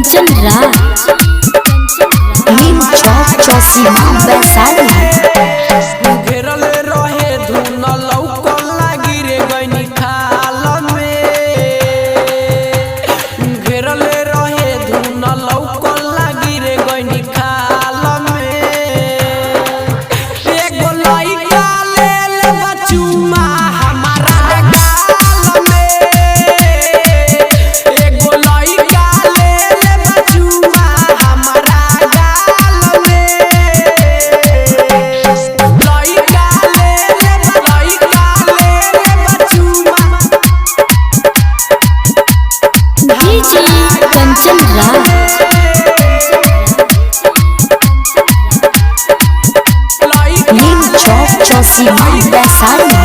कंचन राज नीम चौक चौसीमा वैशाली। घेरले रहे धुन लौकल लागी रे गइनी खाल में। घेरले रहे धुन लौकल लागी रे गइनी खाल में। एगो लइका लेल बचुमा हमारा गाल में। एगो लइका लेल बचुमा हमारा गाल में। Kanchan Raj Neem Chowk Chausima Vaishali.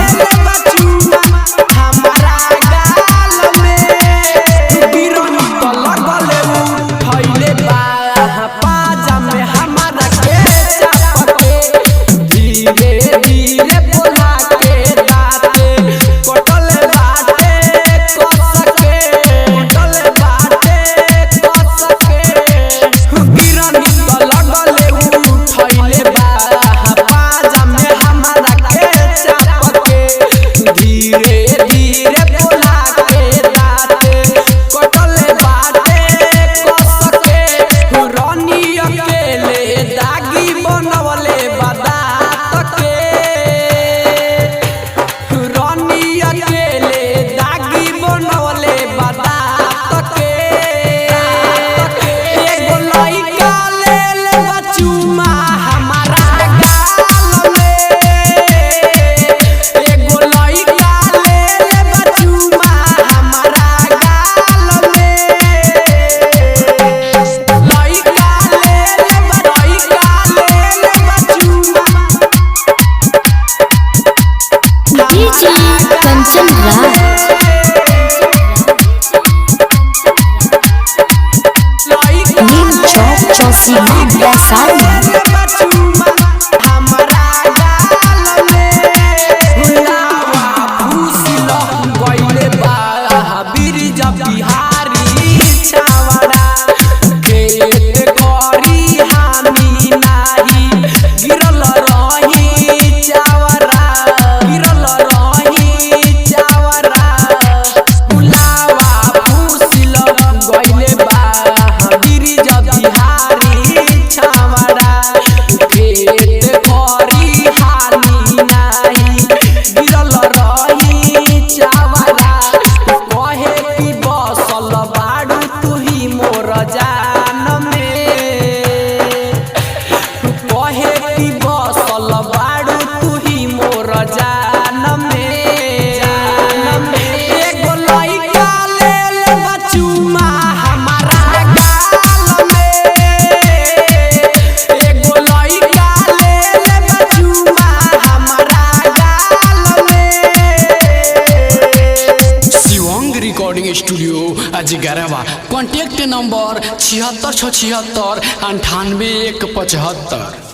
Kanchan Raj Neem Chowk Chausima Vaishali. Recording studio Ajgarwa. Contact number 76 676 98 175।